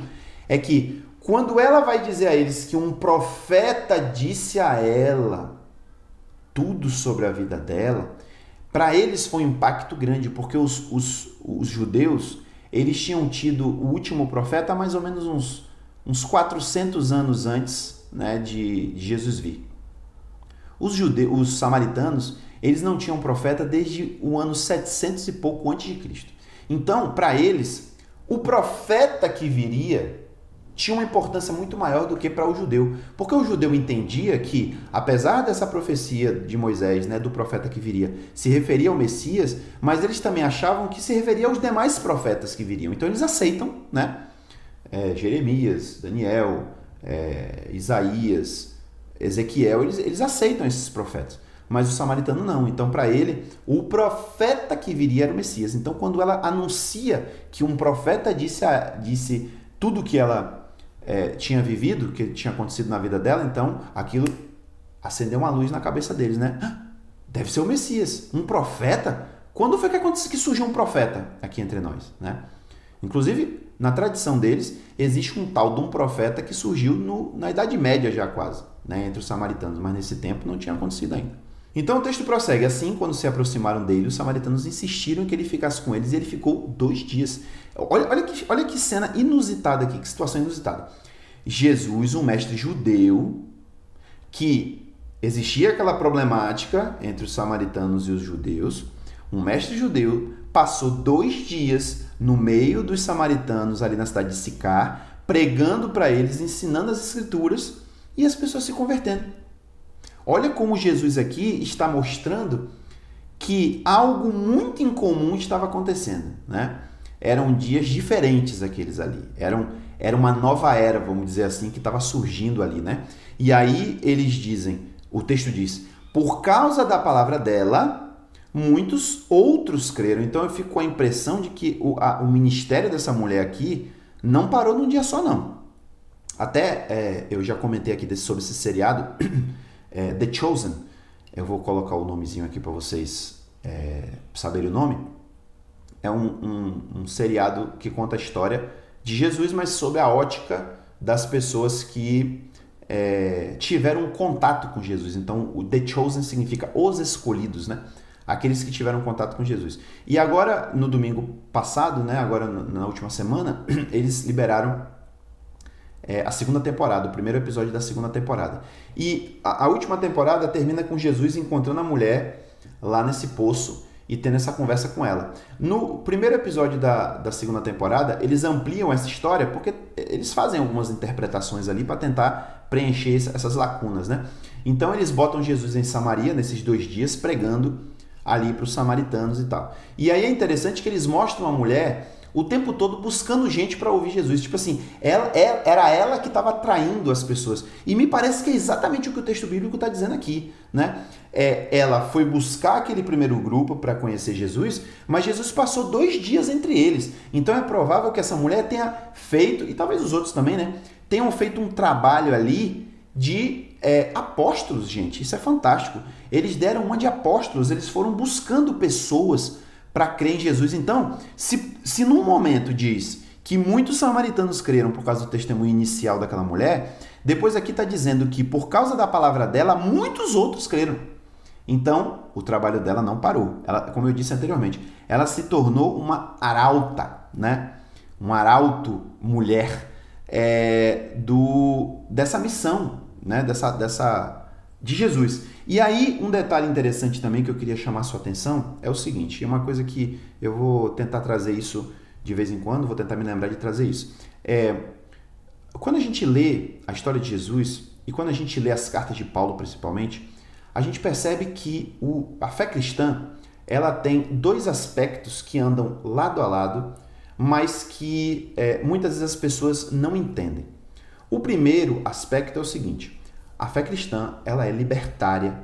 é que quando ela vai dizer a eles que um profeta disse a ela tudo sobre a vida dela, para eles foi um impacto grande, porque os judeus, eles tinham tido o último profeta há mais ou menos uns 400 anos antes, né, de Jesus vir. Os samaritanos, eles não tinham profeta desde o ano 700 e pouco antes de Cristo. Então, para eles, o profeta que viria tinha uma importância muito maior do que para o judeu. Porque o judeu entendia que, apesar dessa profecia de Moisés, né, do profeta que viria, se referia ao Messias, mas eles também achavam que se referia aos demais profetas que viriam. Então eles aceitam, né, Jeremias, Daniel, Isaías, Ezequiel, eles aceitam esses profetas. Mas o samaritano não. Então, para ele, o profeta que viria era o Messias. Então, quando ela anuncia que um profeta disse tudo que ela tinha vivido, que tinha acontecido na vida dela, então aquilo acendeu uma luz na cabeça deles, né? Deve ser o Messias. Um profeta? Quando foi que aconteceu que surgiu um profeta aqui entre nós, né? Inclusive, na tradição deles, existe um tal de um profeta que surgiu na Idade Média já quase, né, entre os samaritanos, mas nesse tempo não tinha acontecido ainda. Então o texto prossegue. Assim, quando se aproximaram dele, os samaritanos insistiram em que ele ficasse com eles e ele ficou 2 dias. Olha que cena inusitada aqui, que situação inusitada. Jesus, um mestre judeu, que existia aquela problemática entre os samaritanos e os judeus, um mestre judeu passou 2 dias no meio dos samaritanos ali na cidade de Sicar, pregando para eles, ensinando as escrituras e as pessoas se convertendo. Olha como Jesus aqui está mostrando que algo muito incomum estava acontecendo, né? Eram dias diferentes aqueles ali. Era uma nova era, vamos dizer assim, que estava surgindo ali, né? E aí eles dizem, o texto diz, por causa da palavra dela, muitos outros creram. Então eu fico com a impressão de que o ministério dessa mulher aqui não parou num dia só, não. Até eu já comentei aqui sobre esse seriado, The Chosen. Eu vou colocar o nomezinho aqui para vocês saberem o nome. É um seriado que conta a história de Jesus, mas sob a ótica das pessoas que tiveram um contato com Jesus. Então, o The Chosen significa os escolhidos, né? Aqueles que tiveram contato com Jesus. E agora, no domingo passado, né? Agora na última semana, eles liberaram a segunda temporada, o primeiro episódio da segunda temporada. E a última temporada termina com Jesus encontrando a mulher lá nesse poço e tendo essa conversa com ela. No primeiro episódio da segunda temporada, eles ampliam essa história porque eles fazem algumas interpretações ali para tentar preencher essas lacunas, né? Então eles botam Jesus em Samaria nesses 2 dias pregando ali para os samaritanos e tal. E aí é interessante que eles mostram a mulher o tempo todo buscando gente para ouvir Jesus. Tipo assim, era ela que estava atraindo as pessoas. E me parece que é exatamente o que o texto bíblico está dizendo aqui, né? Ela foi buscar aquele primeiro grupo para conhecer Jesus, mas Jesus passou 2 dias entre eles. Então é provável que essa mulher tenha feito, e talvez os outros também, né? Tenham feito um trabalho ali de apóstolos, gente. Isso é fantástico. Eles deram uma de apóstolos, eles foram buscando pessoas para crer em Jesus. Então, se num momento diz que muitos samaritanos creram por causa do testemunho inicial daquela mulher, depois aqui está dizendo que por causa da palavra dela, muitos outros creram. Então, o trabalho dela não parou. Ela, como eu disse anteriormente, ela se tornou uma arauta, né? Um arauto mulher dessa missão, né? De Jesus. E aí, um detalhe interessante também que eu queria chamar a sua atenção é o seguinte, é uma coisa que eu vou tentar trazer isso de vez em quando, vou tentar me lembrar de trazer isso. Quando a gente lê a história de Jesus e quando a gente lê as cartas de Paulo principalmente, a gente percebe que a fé cristã ela tem 2 aspectos que andam lado a lado, mas que muitas vezes as pessoas não entendem. O primeiro aspecto é o seguinte: a fé cristã, ela é libertária,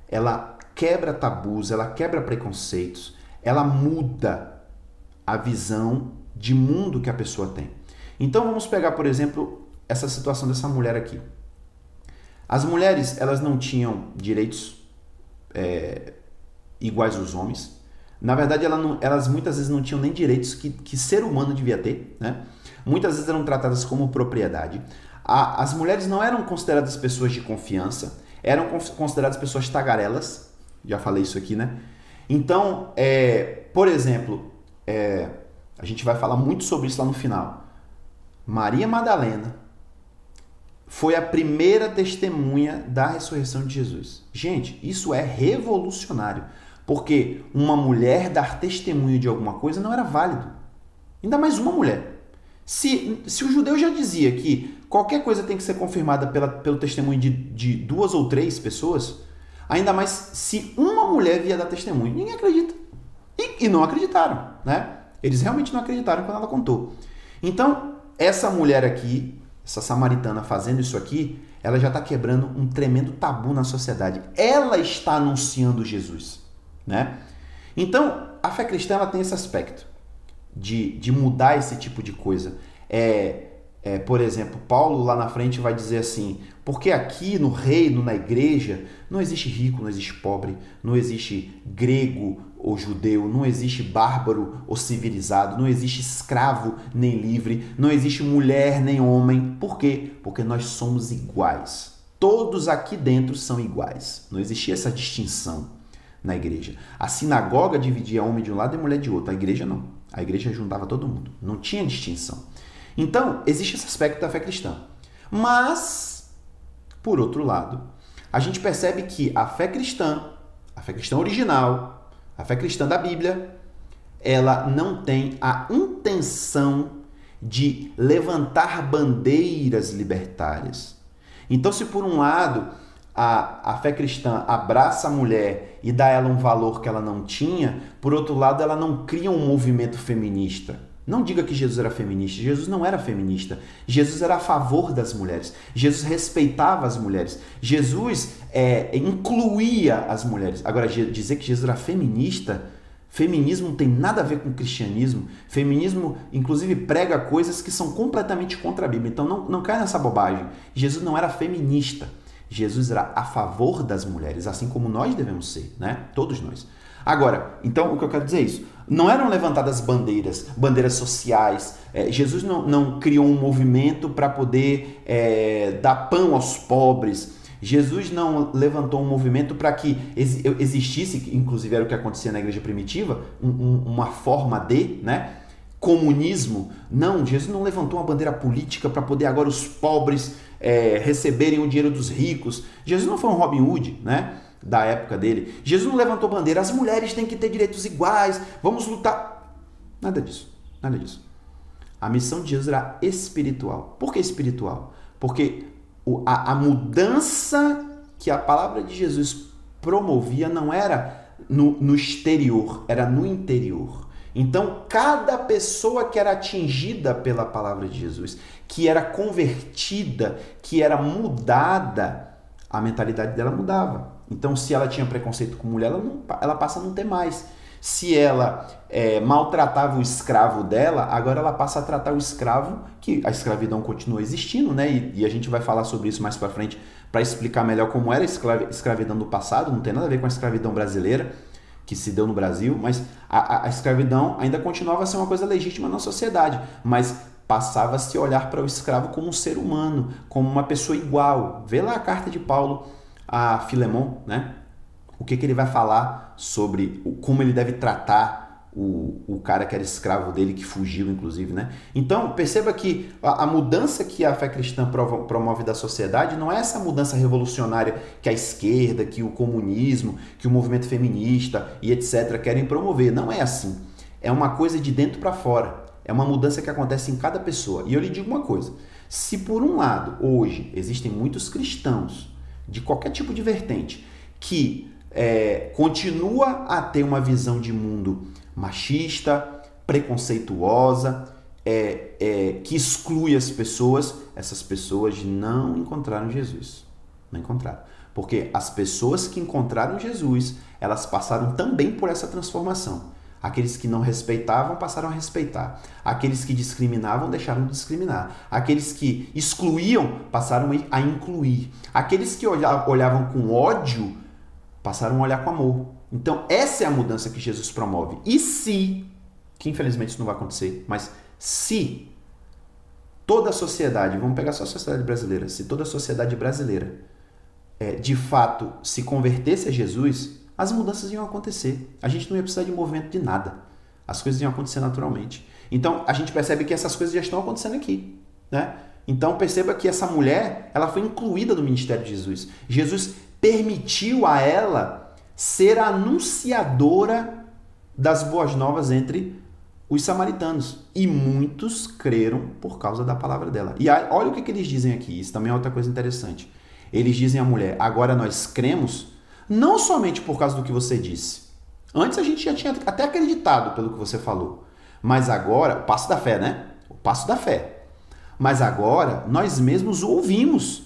ela quebra tabus, ela quebra preconceitos, ela muda a visão de mundo que a pessoa tem. Então vamos pegar, por exemplo, essa situação dessa mulher aqui. As mulheres, elas não tinham direitos iguais aos homens. Na verdade, elas muitas vezes não tinham nem direitos que ser humano devia ter, né? Muitas vezes eram tratadas como propriedade. As mulheres não eram consideradas pessoas de confiança, eram consideradas pessoas tagarelas, já falei isso aqui, né? Então, por exemplo, a gente vai falar muito sobre isso lá no final. Maria Madalena foi a primeira testemunha da ressurreição de Jesus. Gente, isso é revolucionário, porque uma mulher dar testemunho de alguma coisa não era válido. Ainda mais uma mulher. Se o judeu já dizia que qualquer coisa tem que ser confirmada pelo testemunho de 2 ou 3 pessoas, ainda mais se uma mulher via dar testemunho. Ninguém acredita. E não acreditaram, né? Eles realmente não acreditaram quando ela contou. Então, essa mulher aqui, essa samaritana fazendo isso aqui, ela já está quebrando um tremendo tabu na sociedade. Ela está anunciando Jesus, né? Então, a fé cristã ela tem esse aspecto de mudar esse tipo de coisa. Por exemplo, Paulo lá na frente vai dizer assim, porque aqui no reino, na igreja, não existe rico, não existe pobre, não existe grego ou judeu, não existe bárbaro ou civilizado, não existe escravo nem livre, não existe mulher nem homem. Por quê? Porque nós somos iguais. Todos aqui dentro são iguais. Não existia essa distinção na igreja. A sinagoga dividia homem de um lado e mulher de outro. A igreja não. A igreja juntava todo mundo. Não tinha distinção. Então, existe esse aspecto da fé cristã. Mas, por outro lado, a gente percebe que a fé cristã original, a fé cristã da Bíblia, ela não tem a intenção de levantar bandeiras libertárias. Então, se por um lado a fé cristã abraça a mulher e dá a ela um valor que ela não tinha, por outro lado, ela não cria um movimento feminista. Não diga que Jesus era feminista. Jesus não era feminista. Jesus era a favor das mulheres. Jesus respeitava as mulheres. Jesus incluía as mulheres. Agora, dizer que Jesus era feminista, feminismo não tem nada a ver com cristianismo. Feminismo, inclusive, prega coisas que são completamente contra a Bíblia. Então, não cai nessa bobagem. Jesus não era feminista. Jesus era a favor das mulheres, assim como nós devemos ser, né? Todos nós. Agora, então, o que eu quero dizer é isso. Não eram levantadas bandeiras sociais. Jesus não criou um movimento para poder dar pão aos pobres. Jesus não levantou um movimento para que existisse, inclusive era o que acontecia na igreja primitiva, uma forma de, né, comunismo. Não, Jesus não levantou uma bandeira política para poder agora os pobres receberem o dinheiro dos ricos. Jesus não foi um Robin Hood, né, da época dele. Jesus não levantou bandeira, as mulheres têm que ter direitos iguais, vamos lutar. Nada disso, nada disso. A missão de Jesus era espiritual. Por que espiritual? Porque a mudança que a palavra de Jesus promovia não era no exterior, era no interior. Então, cada pessoa que era atingida pela palavra de Jesus, que era convertida, que era mudada, a mentalidade dela mudava. Então, se ela tinha preconceito com mulher, ela passa a não ter mais. Se ela maltratava o escravo dela, agora ela passa a tratar o escravo, que a escravidão continua existindo, né? E a gente vai falar sobre isso mais para frente para explicar melhor como era a escravidão do passado. Não tem nada a ver com a escravidão brasileira que se deu no Brasil, mas a escravidão ainda continuava a ser uma coisa legítima na sociedade, mas passava a se olhar para o escravo como um ser humano, como uma pessoa igual. Vê lá a carta de Paulo a Filemon, né? O que ele vai falar sobre como ele deve tratar o cara que era escravo dele, que fugiu, inclusive, né? Então, perceba que a mudança que a fé cristã promove da sociedade não é essa mudança revolucionária que a esquerda, que o comunismo, que o movimento feminista e etc. querem promover. Não é assim. É uma coisa de dentro para fora. É uma mudança que acontece em cada pessoa. E eu lhe digo uma coisa. Se por um lado, hoje, existem muitos cristãos de qualquer tipo de vertente que continua a ter uma visão de mundo machista, preconceituosa, que exclui as pessoas, essas pessoas não encontraram Jesus. Não encontraram. Porque as pessoas que encontraram Jesus, elas passaram também por essa transformação. Aqueles que não respeitavam passaram a respeitar. Aqueles que discriminavam deixaram de discriminar. Aqueles que excluíam passaram a incluir. Aqueles que olhavam com ódio passaram a olhar com amor. Então, essa é a mudança que Jesus promove. E se, que infelizmente isso não vai acontecer, mas se toda a sociedade, vamos pegar só a sociedade brasileira, se toda a sociedade brasileira de fato se convertesse a Jesus, as mudanças iam acontecer. A gente não ia precisar de movimento de nada. As coisas iam acontecer naturalmente. Então, a gente percebe que essas coisas já estão acontecendo aqui, né? Então, perceba que essa mulher, ela foi incluída no ministério de Jesus. Jesus permitiu a ela ser a anunciadora das boas novas entre os samaritanos. E muitos creram por causa da palavra dela. E aí, olha o que eles dizem aqui. Isso também é outra coisa interessante. Eles dizem à mulher, agora nós cremos, não somente por causa do que você disse. Antes a gente já tinha até acreditado pelo que você falou. Mas agora, o passo da fé, né? O passo da fé. Mas agora nós mesmos o ouvimos.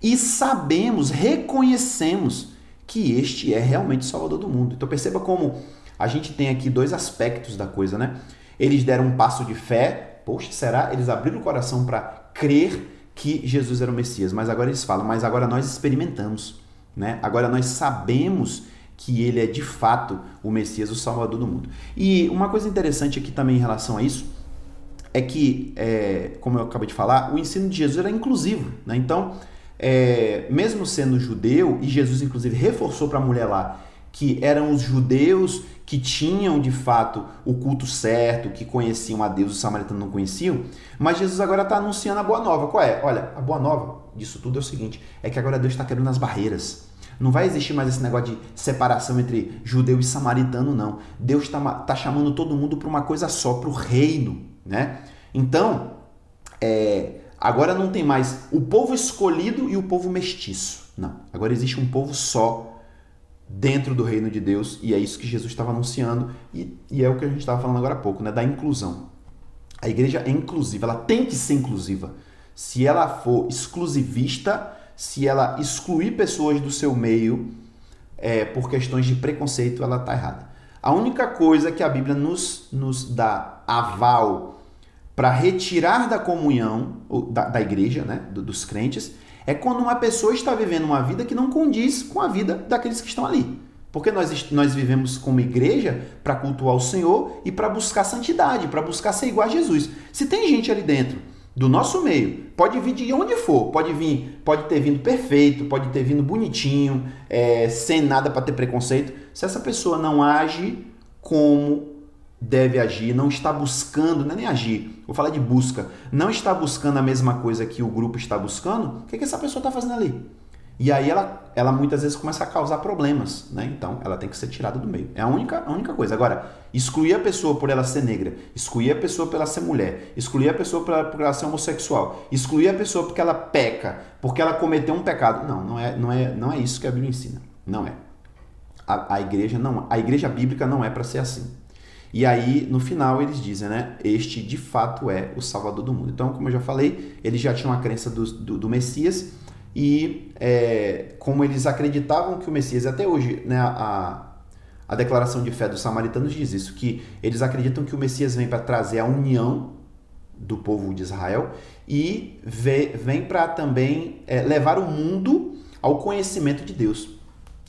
E sabemos, reconhecemos que este é realmente o Salvador do mundo. Então perceba como a gente tem aqui dois aspectos da coisa, né? Eles deram um passo de fé. Poxa, será? Eles abriram o coração para crer que Jesus era o Messias. Mas agora eles falam, mas agora nós experimentamos, né? Agora nós sabemos que ele é de fato o Messias, o Salvador do mundo. E uma coisa interessante aqui também em relação a isso é que, como eu acabei de falar, o ensino de Jesus era inclusivo, né? Então, mesmo sendo judeu, e Jesus inclusive reforçou para a mulher lá que eram os judeus que tinham de fato o culto certo, que conheciam a Deus, os samaritanos não conheciam, mas Jesus agora está anunciando a boa nova. Qual é? Olha, a boa nova disso tudo é o seguinte, é que agora Deus está quebrando as barreiras. Não vai existir mais esse negócio de separação entre judeu e samaritano, não. Deus está chamando todo mundo para uma coisa só, para o reino, né? Então, agora não tem mais o povo escolhido e o povo mestiço. Não. Agora existe um povo só dentro do reino de Deus, e é isso que Jesus estava anunciando, e é o que a gente estava falando agora há pouco, né? Da inclusão. A igreja é inclusiva, ela tem que ser inclusiva. Se ela for exclusivista, se ela excluir pessoas do seu meio por questões de preconceito, ela está errada. A única coisa que a Bíblia nos dá aval para retirar da comunhão da igreja, né, dos crentes, é quando uma pessoa está vivendo uma vida que não condiz com a vida daqueles que estão ali. Porque nós vivemos como igreja para cultuar o Senhor e para buscar santidade, para buscar ser igual a Jesus. Se tem gente ali dentro do nosso meio, pode vir de onde for, pode ter vindo perfeito, pode ter vindo bonitinho, sem nada para ter preconceito. Se essa pessoa não age como deve agir, não está buscando, não é nem agir, vou falar de busca, não está buscando a mesma coisa que o grupo está buscando, o que essa pessoa está fazendo ali? E aí ela muitas vezes começa a causar problemas, né? Então ela tem que ser tirada do meio. É a única coisa. Agora, excluir a pessoa por ela ser negra, excluir a pessoa por ela ser mulher, excluir a pessoa por ela ser homossexual, excluir a pessoa porque ela peca, porque ela cometeu um pecado. Não é isso que a Bíblia ensina. Não é. A igreja bíblica não é para ser assim. E aí, no final, eles dizem, né? Este, de fato, é o Salvador do mundo. Então, como eu já falei, eles já tinham a crença do Messias e como eles acreditavam que o Messias, até hoje, né, a declaração de fé dos samaritanos diz isso, que eles acreditam que o Messias vem para trazer a união do povo de Israel e vem para também levar o mundo ao conhecimento de Deus.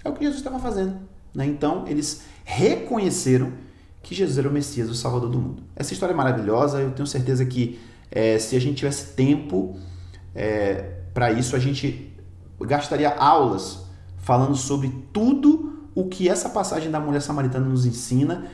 É o que Jesus estava fazendo, né? Então, eles reconheceram que Jesus era o Messias, o Salvador do mundo. Essa história é maravilhosa, eu tenho certeza que se a gente tivesse tempo para isso, a gente gastaria aulas falando sobre tudo o que essa passagem da mulher samaritana nos ensina,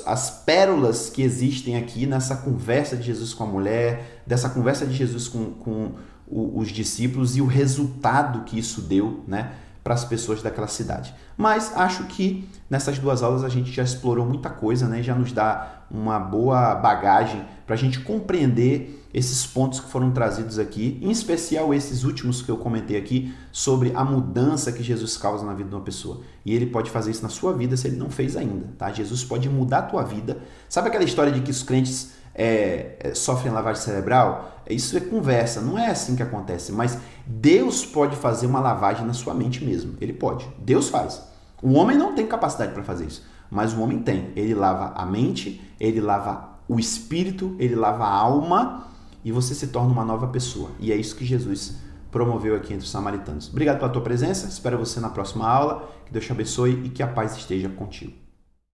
as pérolas que existem aqui nessa conversa de Jesus com a mulher, dessa conversa de Jesus com os discípulos e o resultado que isso deu, né, para as pessoas daquela cidade. Mas acho que nessas duas aulas a gente já explorou muita coisa, né? Já nos dá uma boa bagagem para a gente compreender esses pontos que foram trazidos aqui, em especial esses últimos que eu comentei aqui, sobre a mudança que Jesus causa na vida de uma pessoa. E ele pode fazer isso na sua vida se ele não fez ainda, tá? Jesus pode mudar a tua vida. Sabe aquela história de que os crentes sofrem lavagem cerebral? Isso é conversa, não é assim que acontece, mas Deus pode fazer uma lavagem na sua mente mesmo, ele pode, Deus faz. O homem não tem capacidade para fazer isso, mas o homem tem. Ele lava a mente, ele lava o espírito, ele lava a alma e você se torna uma nova pessoa. E é isso que Jesus promoveu aqui entre os samaritanos. Obrigado pela tua presença, espero você na próxima aula, que Deus te abençoe e que a paz esteja contigo.